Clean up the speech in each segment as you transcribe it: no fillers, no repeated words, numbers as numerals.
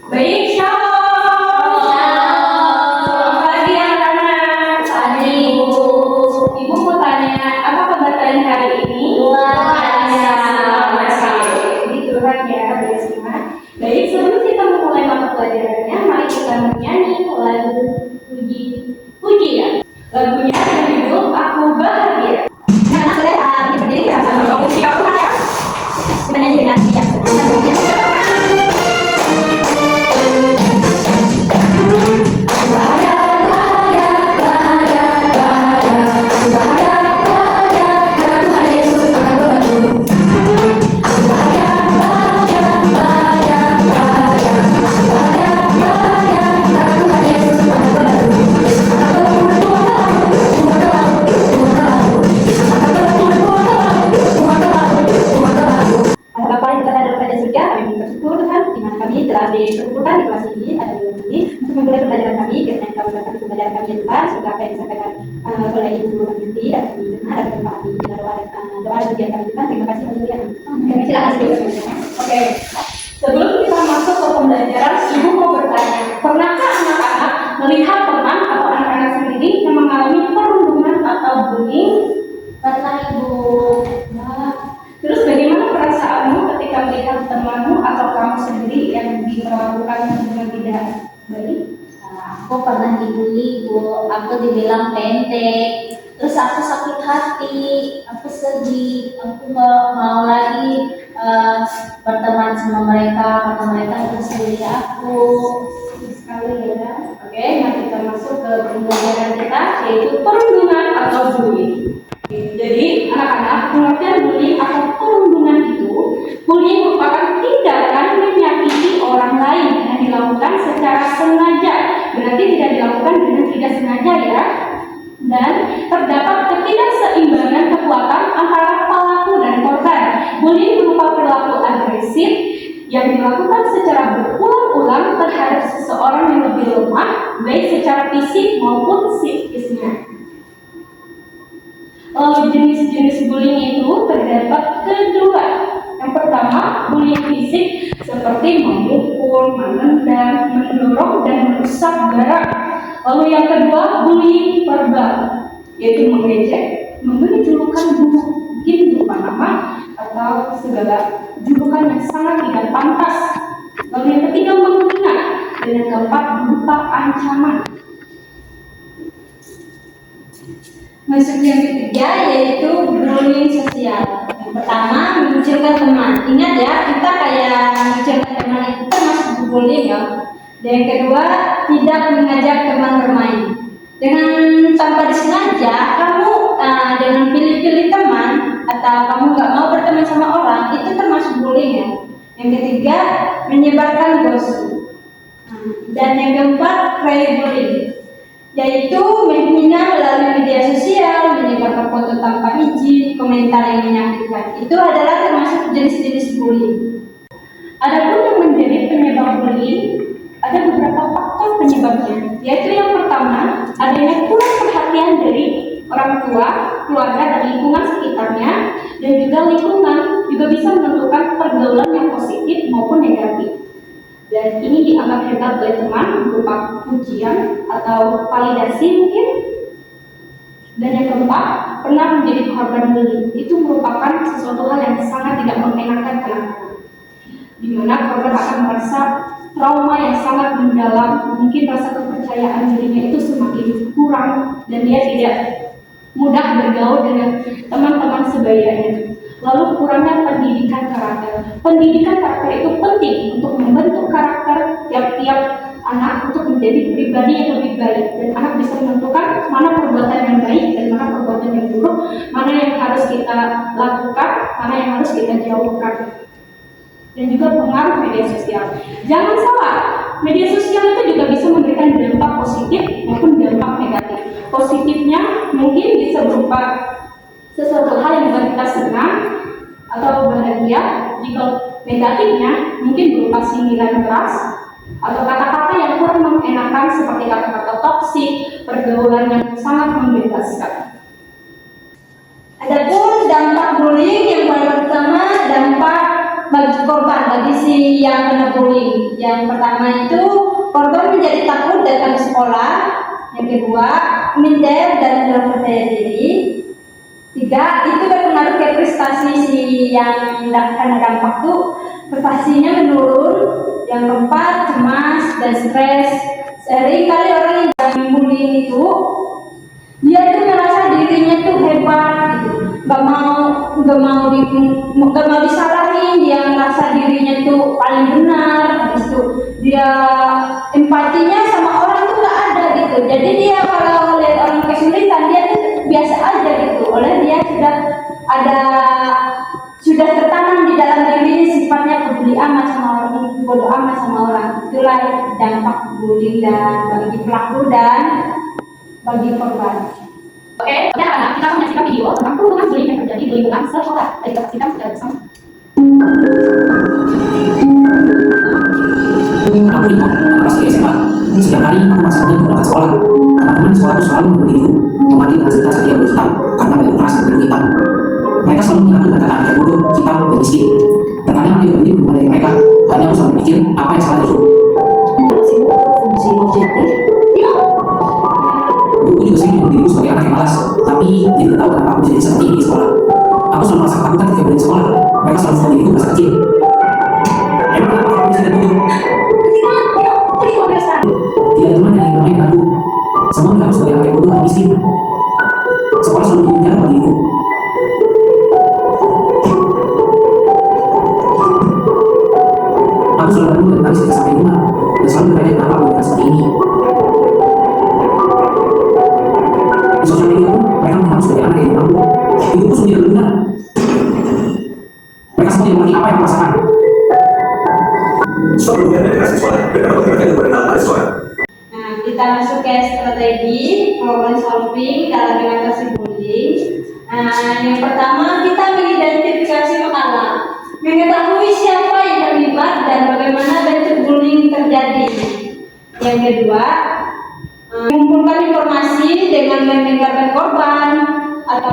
Baik, shalom. Selamat pagi anak-anak. Pagi, Ibu. Ibu mau tanya, apa kabar kalian hari ini? Luar biasa. Jadi curhat ya, biasanya. Baik, sebelum kita memulai mata pelajarannya, mari kita menyanyi lagu pujian. Lagunya berjudul Aku Bahagia. Nah, sudah berdiri ya. Kamu siap ya? Sebenarnya juga siap. Dipertemukan di kelas ini pada minggu ini untuk memulai pembelajaran kami. Biasanya kami akan pembelajaran kami yang jelas, semoga apa yang disampaikan oleh Ibu Guru nanti dapat didengar dan dipahami. Doa ujian kami juga. Terima kasih Haleluya. Silakan sedikit. Oke. Sebelum kita masuk ke pembelajaran, Ibu mau bertanya, pernahkah anak-anak melihat teman atau anak-anak sendiri yang mengalami perundungan atau bullying? Pernah Ibu. Nah, terus bagaimana perasaanmu ketika melihat temanmu atau kamu sendiri yang diperlakukan dengan tidak baik? Aku pernah dibully, Bu. Aku dibilang pendek. Terus aku sakit hati, aku sedih, aku nggak mau lagi berteman sama mereka karena mereka terus aku. Sekali ya. Oke, nah kita masuk ke pembelajaran kita, yaitu perundungan atau bullying. Jadi anak-anak, pengertian bullying atau perundungan itu, bullying merupakan tindakan menyakiti orang lain yang dilakukan secara sengaja. Berarti tidak dilakukan dengan tidak sengaja ya. Dan terdapat ketidakseimbangan kekuatan antara pelaku dan korban. Bullying berupa perilaku agresif yang dilakukan secara berulang-ulang terhadap seseorang yang lebih lemah, baik secara fisik maupun psikisnya. Jenis-jenis bullying itu terdapat kedua. Yang pertama, bullying fisik seperti memukul, menendang, mendorong, dan merusak barang. Lalu yang kedua, bullying verbal, yaitu mengejek, memberi julukan buruk, mungkin berupa nama atau segala julukan yang sangat tidak pantas. Lalu yang ketiga, menghina, dan yang keempat berupa ancaman. Masuk yang ketiga yaitu bullying sosial. Yang pertama, mengucilkan teman. Ingat ya, kita kayak mengucilkan teman itu termasuk bullying ya. Dan yang kedua, tidak mengajak teman bermain. Dengan tanpa disengaja, kamu dengan pilih-pilih teman atau kamu nggak mau berteman sama orang, itu termasuk bullying ya. Yang ketiga, menyebarkan gosip. Dan yang keempat, cyberbullying, yaitu menghina melalui media sosial, menyebarkan foto tanpa izin, komentar yang menyakitkan. Itu adalah termasuk jenis-jenis bullying. Adapun yang menjadi penyebab bullying, ada beberapa faktor penyebabnya, yaitu yang pertama, adanya kurang perhatian dari orang tua, keluarga, dan lingkungan sekitarnya, dan juga lingkungan juga bisa menentukan pergaulan yang positif maupun negatif. Dan ini dianggap hebat oleh teman berupa pujian atau validasi mungkin. Dan yang keempat, pernah menjadi korban bullying. Itu merupakan sesuatu hal yang sangat tidak mengenakan anak-anak, di mana korban akan merasa trauma yang sangat mendalam, mungkin rasa kepercayaan dirinya itu semakin kurang, dan dia tidak mudah bergaul dengan teman-teman sebayanya. Lalu kurangnya pendidikan karakter. Pendidikan karakter itu penting untuk membentuk karakter tiap-tiap anak untuk menjadi pribadi yang lebih baik, dan anak bisa menentukan mana perbuatan yang baik dan mana perbuatan yang buruk, mana yang harus kita lakukan, mana yang harus kita jauhkan. Dan juga pengaruh media sosial. Jangan salah, media sosial itu juga bisa memberikan dampak positif maupun dampak negatif. Positifnya mungkin bisa berupa sesuatu hal yang membuat kita senang atau bahagia. Jika negatifnya mungkin berupa sindiran keras atau kata-kata yang kurang mengenakan seperti kata-kata toksik, pergaulan yang sangat membebaskan. Adapun dampak bullying yang paling pertama, dampak bagi korban, bagi si yang kena bullying. Yang pertama itu korban menjadi takut datang ke sekolah. Yang kedua, minder dan kurang percaya diri. Tiga, itu berpengaruh ke prestasi si yang kena dampak tuh prestasinya menurun. Yang keempat, cemas dan stres. Sering kali orang yang bullying itu dia tuh merasa dirinya tuh hebat gitu, nggak mau disalahin, dia merasa dirinya tuh paling benar. Habis itu dia empatinya sama orang tuh nggak ada gitu, jadi dia kalau melihat orang kesulitan dia tuh biasa aja gitu. Oleh dia sudah tertanam di dalam dirinya sifatnya peduli amat sama orang, bodoh amat sama orang. Itulah dampak bullying dan bagi pelaku dan bagi korban. Oke, udah anak, kita menyaksikan video tentang perundungan bullying yang terjadi di lingkungan sekolah. Mari kita saksikan secara bersama. Aku ingat, pas di SMA, setiap hari aku maksudnya berangkat sekolah. Teman-teman di sekolah itu selalu memberiku memaki dengan cerita saya berhitam karena banyak keras dan berhitam. Mereka selalu menyerang dengan kata anak bodoh, hitam, dan miskin. Terkadang aku berhenti dari mereka, hanya aku selalu berpikir apa yang salah itu. Fungsi objektif. Aku juga sering menuduh diriku sebagai anak yang malas, tapi dia tidak tahu kenapa aku jadi seperti ini di sekolah. Aku selalu merasa ketakutan ketika berada di sekolah. Mereka selalu membuat diriku merasa kecil. Emang kenapa aku bisa bodoh? Tidak ada teman yang ingin bermain denganku. Semua menganggap sebagai anak yang bodoh dan miskin. Sekolah selalu menjadi penjara bagiku. Aku selalu menunggu dan menangis ketika sampai rumah, dan selalu bertanya kenapa aku berada seperti ini. Di sosial media pun, mereka menganggap sebagai anak yang mampu. Hidupku sudah tidak berguna. Mereka semua tidak mengerti apa yang aku rasakan. Sebelumnya dari siswa, mereka mengerjakan kepada hal siswa. Nah, kita masuk ke strategi problem solving dalam mengatasi bullying. Nah, yang pertama kita mengidentifikasi masalah, mengetahui siapa yang terlibat dan bagaimana bentuk bullying terjadi. Yang kedua, mengumpulkan informasi dengan mendengarkan korban atau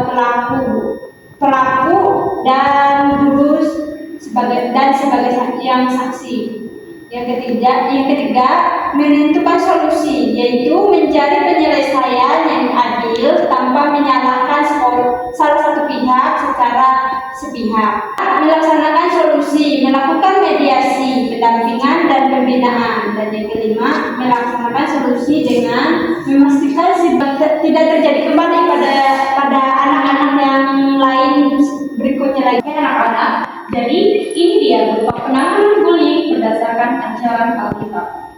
pelaku dan guru sebagai yang saksi. Yang ketiga, menentukan solusi, yaitu mencari penyelesaian yang adil tanpa menyalahkan salah satu pihak secara sepihak. Melaksanakan solusi, melakukan mediasi, pendampingan dan pembinaan. Dan yang kelima, melaksanakan solusi dengan memastikan tidak terjadi kembali pada anak-anak yang lain berikutnya lagi. Anak-anak, jadi ini dia berupa penanganan bullying berdasarkan ajaran Alkitab.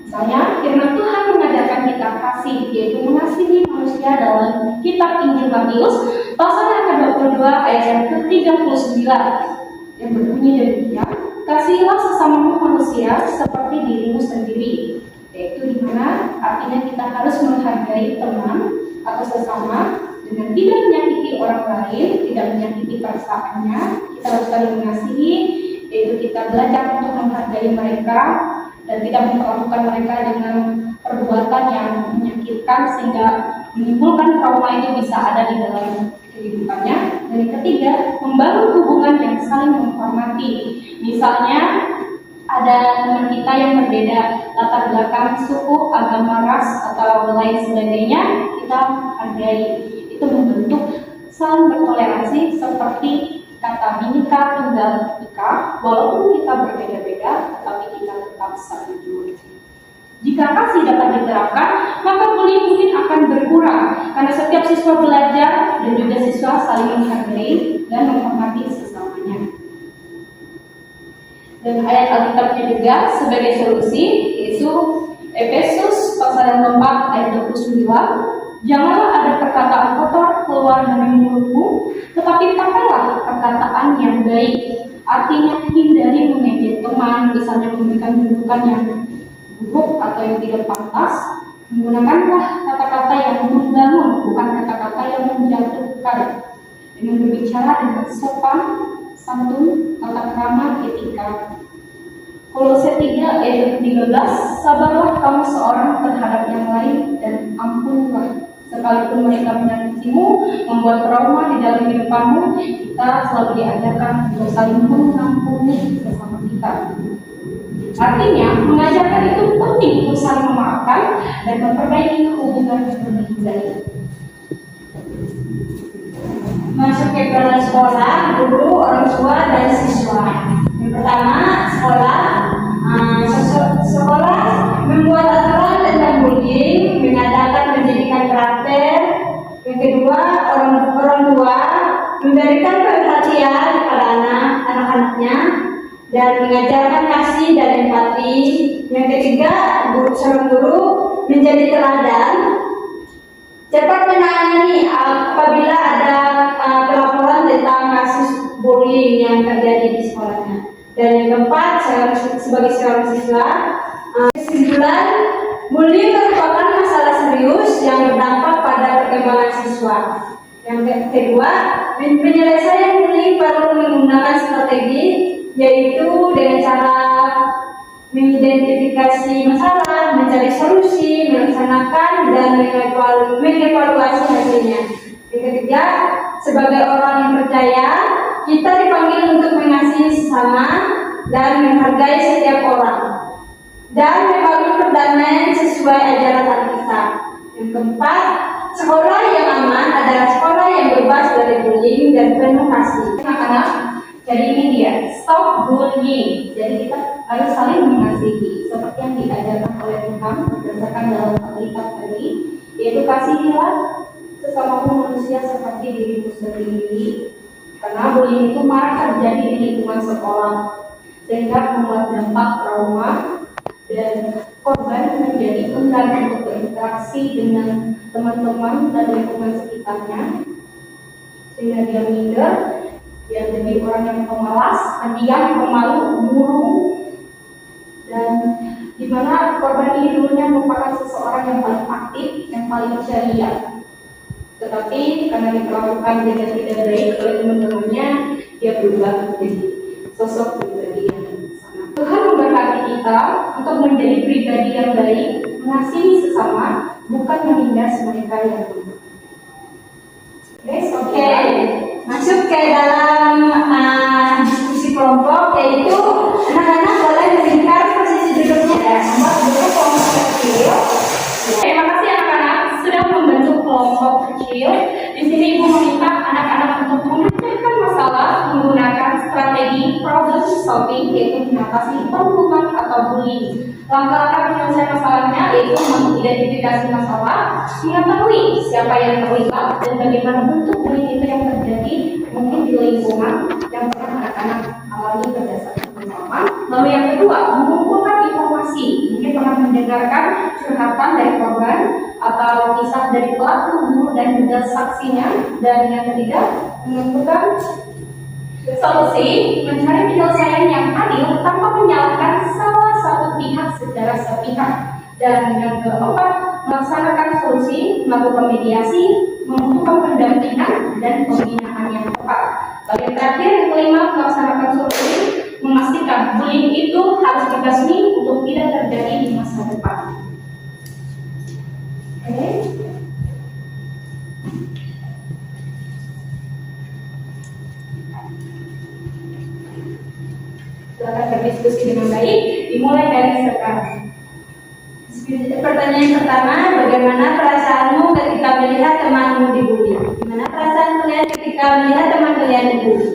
Misalnya, firman Tuhan mengajarkan kita kasih, yaitu mengasihi manusia dalam kitab Injil Matius pasal yang ke-22 ayat yang ke-39 yang berbunyi demikian, kasihilah sesamamu manusia seperti dirimu sendiri. Yaitu dimana artinya kita harus menghargai teman atau sesama dengan tidak menyakiti orang lain, tidak menyakiti perasaannya. Kita harus saling mengasihi, yaitu kita belajar untuk menghargai mereka dan tidak memperlakukan mereka dengan perbuatan yang menyakitkan sehingga menimbulkan trauma itu bisa ada di dalam kehidupannya. Dan yang ketiga, membangun hubungan yang saling menghormati. Misalnya ada teman kita yang berbeda latar belakang suku, agama, ras atau lain sebagainya, kita hargai. Itu membentuk saling bertoleransi seperti kata Bhinneka Tunggal Ika, walaupun kita berbeda-beda, tetapi kita tetap satu. Jika kasih dapat diterapkan, maka bullying mungkin akan berkurang karena setiap siswa belajar dan juga siswa saling menghargai dan menghormati sesamanya. Dan ayat Alkitabnya juga sebagai solusi yaitu Efesus pasal yang keempat ayat 29. Janganlah ada perkataan kotor keluar dari mulutmu, tetapi pakailah perkataan yang baik. Artinya hindari mengejek teman, misalnya memberikan julukan yang buruk atau yang tidak pantas. Menggunakanlah kata-kata yang membangun, bukan kata-kata yang menjatuhkan. Dengan berbicara dengan sopan, santun, tata krama, etika. Kolose 3 ayat 13, sabarlah kamu seorang terhadap yang lain dan ampunlah Sekalipun mereka menyakitimu, membuat trauma di dalam kehidupanmu, kita selalu diajarkan untuk saling mengampuni sesama kita. Artinya, mengajarkan itu penting untuk saling memaafkan dan memperbaiki hubungan yang lebih baik. Masuk ke dalam sekolah, guru, orang tua, dan siswa. Yang pertama, sekolah membuat aturan tentang bullying, mengadakan pendidikan karakter. Yang kedua, orang tua memberikan perhatian kepada anak-anaknya dan mengajarkan kasih dan empati. Yang ketiga, seorang guru menjadi teladan, cepat menangani apabila ada pelaporan tentang kasus bullying yang terjadi di sekolahnya. Dan yang keempat, sebagai seorang siswa, kesimpulan, bullying merupakan masalah serius yang berdampak pada perkembangan siswa. Yang kedua, penyelesaian bullying perlu menggunakan strategi, yaitu dengan cara mengidentifikasi masalah, mencari solusi, melaksanakan, dan mengevaluasi hasilnya. Yang ketiga, sebagai orang yang percaya, kita dipanggil untuk mengasihi sesama dan menghargai setiap orang, dan membangun perdamaian sesuai ajaran Alkitab. Yang keempat, sekolah yang aman adalah sekolah yang bebas dari bullying dan penuh kasih. Anak-anak, jadi ini dia, stop bullying. Jadi kita harus saling mengasihi seperti yang diajarkan oleh Tuhan berdasarkan dalam Alkitab tadi, yaitu kasihilah sesama manusia seperti dirimu sendiri. Karena bullying itu marak terjadi di lingkungan sekolah, sehingga membuat dampak trauma dan korban menjadi enggan untuk berinteraksi dengan teman-teman dan lingkungan sekitarnya, sehingga dia minder. Dia jadi orang yang pemalas, pendiam, pemalu, murung, dan di mana korban ini dulunya merupakan seseorang yang paling aktif, yang paling ceria. Tetapi karena diperlakukan dengan tidak baik oleh teman-temannya, dia berubah menjadi sosok pribadi yang sangat. Tuhan memberkati kita untuk menjadi pribadi yang baik, mengasihi sesama, bukan menindas mereka yang lemah. Oke. Masuk ke dalam diskusi kelompok, yaitu anak-anak boleh melingkar posisi duduknya. Nomor duduk kelompok kecil. Terima kasih anak-anak sudah membentuk kelompok kecil. Di sini Ibu meminta anak-anak untuk memecahkan masalah menggunakan strategi problem solving, yaitu mengatasi perundungan atau bullying. Langkah-langkah penyelesaian masalahnya yaitu mengidentifikasi masalah, mengetahui siapa yang terlibat dan bagaimana bentuk bullying itu yang terjadi mungkin di lingkungan yang pernah anak-anak alami berdasarkan pengalaman. Lalu yang kedua, mengumpulkan informasi. Mungkin pernah mendengarkan curhatan dari korban atau kisah dari pelaku, guru, dan juga saksinya. Dan yang ketiga, menentukan solusi, mencari penyelesaian yang adil tanpa menyalahkan salah satu pihak secara sepihak. Dan yang keempat, melaksanakan solusi, melakukan mediasi, membutuhkan pendampingan dan pembinaan yang tepat. Bagian terakhir, yang kelima, melaksanakan solusi, memastikan bullying itu harus dibasmi untuk tidak terjadi di masa depan. Oke. Silakan berdiskusi dengan baik, dimulai dari sekarang. Pertanyaan pertama, bagaimana perasaanmu ketika melihat temanmu dibully? Gimana perasaan kalian ketika melihat teman kalian dibully?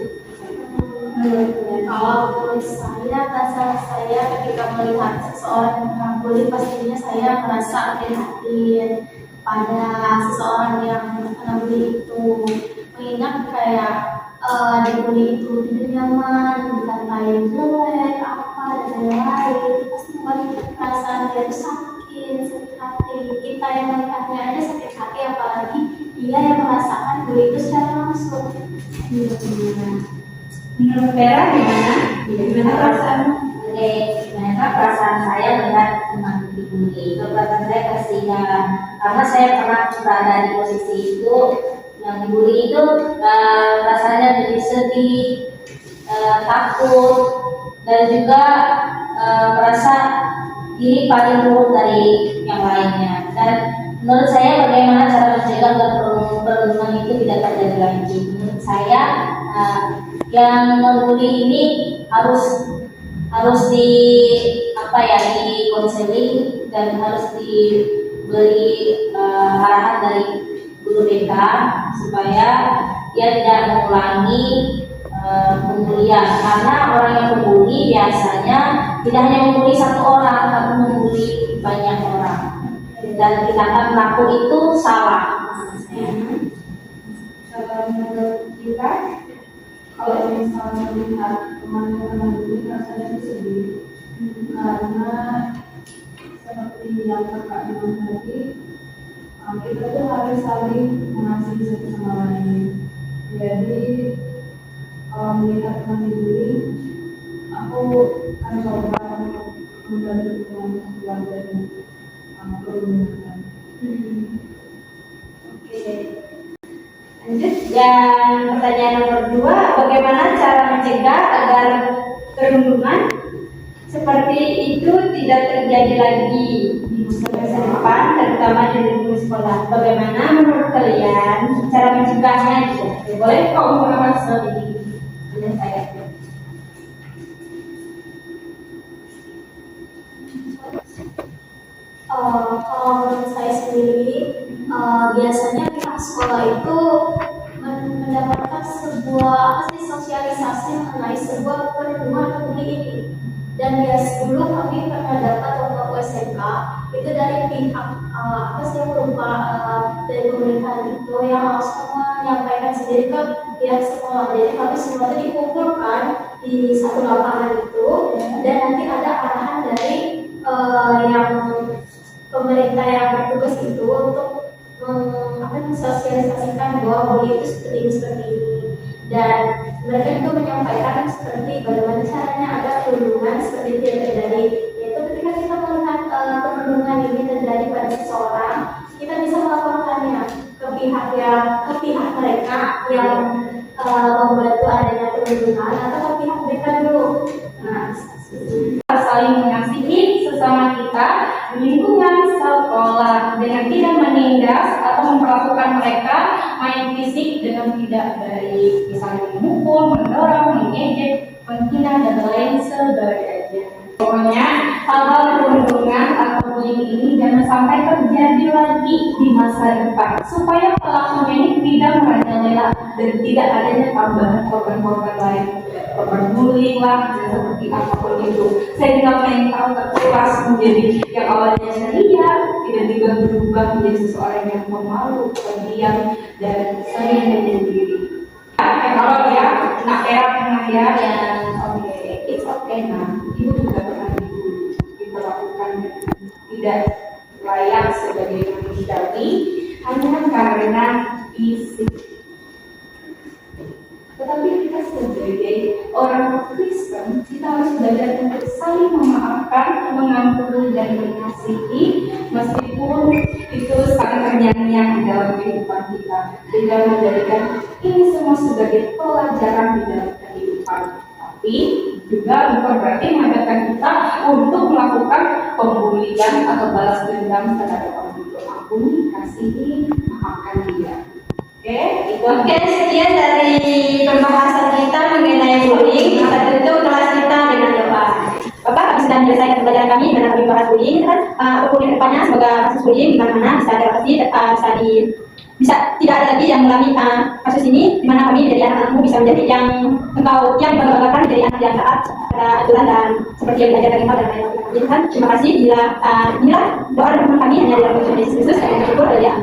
Kalau menurut saya, perasaan saya ketika melihat seseorang yang kena bully, pastinya saya merasa prihatin pada seseorang yang kena bully itu. Mengingat kayak dibully itu tidak nyaman, dikatain jelek, apa dan lain-lain, pasti membuat perasaan dia sakit hati. Kita yang melihatnya aja sakit hati, apalagi dia yang merasakan bully itu secara langsung. Menurut Vera gimana? Gimana perasaanmu? Oke, gimana perasaan saya melihat teman dibully? Perasaan saya kasihan, karena saya pernah berada di posisi itu. Yang dibully itu rasanya jadi sedih, takut, dan juga merasa diri paling buruk dari yang lainnya. Dan menurut saya bagaimana cara mencegah agar perundungan itu tidak terjadi lagi. Menurut saya yang membuli ini harus di apa ya, di konseling dan harus diberi arahan dari guru BK supaya dia tidak mengulangi pembulian, karena orang yang membuli biasanya tidak hanya membuli satu orang tapi membuli banyak orang, dan tindakan pelaku itu salah. Kalau menurut kita, kalau misalnya melihat teman-teman ini rasanya sedih, karena seperti yang kakak bilang tadi, kita tuh harus saling mengasihi satu sama lain. Jadi kalau melihat teman dibully, aku akan coba untuk membantu teman keluarga dan perundungan. Oke. Lanjut, yang pertanyaan nomor 2, bagaimana cara mencegah agar perundungan seperti itu tidak terjadi lagi di masa depan, terutama di lingkungan sekolah? Bagaimana menurut kalian cara mencegahnya? Boleh kok mengulas lebih dari saya. Kalau menurut saya sendiri, biasanya pihak sekolah itu mendapatkan sebuah sosialisasi mengenai sebuah perundungan atau bullying ini. Dan dulu kami pernah dapat waktu SMK itu dari pihak yang berupa dari pemerintahan itu yang langsung menyampaikan sendiri ke pihak sekolah. Jadi kami semua itu dikumpulkan di satu lapangan itu, dan nanti ada arahan dari yang pemerintah yang bertugas itu untuk mensosialisasikan bahwa bullying itu seperti ini, dan mereka itu menyampaikan seperti bagaimana caranya agar perundungan seperti itu tidak terjadi. Yaitu ketika kita melihat perundungan ini terjadi pada seseorang, kita bisa melaporkannya ke pihak mereka yang membantu adanya perundungan, atau ke pihak mereka dulu. Saling mengasihi sesama kita di lingkungan sekolah dengan tidak menindas atau memperlakukan mereka main fisik dengan tidak baik, misalnya memukul, mendorong, mengejek, menghina, dan lain sebagainya. Pokoknya hal-hal perundungan atau bullying ini jangan sampai terjadi lagi di masa depan, supaya pelakunya ini tidak merajalela dan tidak adanya tambahan korban-korban lain, korban bullying lah, dan seperti apapun itu, sehingga mental terkuras menjadi yang awalnya ceria tiba-tiba berubah menjadi seseorang yang pemalu, pendiam, dan sering menyendiri. Kalau ya, nak pernah ya, yang oke, it's okay nah, ibu juga pernah diperlakukan tidak layak sebagai manusiawi hanya karena fisik. Tetapi kita sebagai orang Kristen, kita harus belajar untuk saling memaafkan, mengampuni, dan mengasihi, meskipun itu sangat terngiang-ngiang dalam kehidupan kita, dengan menjadikan ini semua sebagai pelajaran di dalam kehidupan. Tapi juga bukan berarti mengajarkan kita untuk melakukan pembulian atau balas dendam terhadap orang itu. Ampuni, kasihi, maafkan dia. Oke, sekian dari pembahasan kita mengenai bullying. Kita tutup kelas kita dengan doa. Bapak, kami sudah menyelesaikan pembelajaran kami dengan kami bahas bullying. Apapun yang depannya, semoga kasus bullying di mana-mana bisa teratasi, bisa tidak ada lagi yang mengalami kasus ini, di mana kami dari anak-anakmu bisa menjadi yang dibanggakan menjadi anak yang taat pada aturan dan seperti yang belajar dari hal dan lain-lain. Terima kasih. Inilah doa dan dukungan kami hanya dalam Yesus Kristus. Kami bersyukur. Haleluya.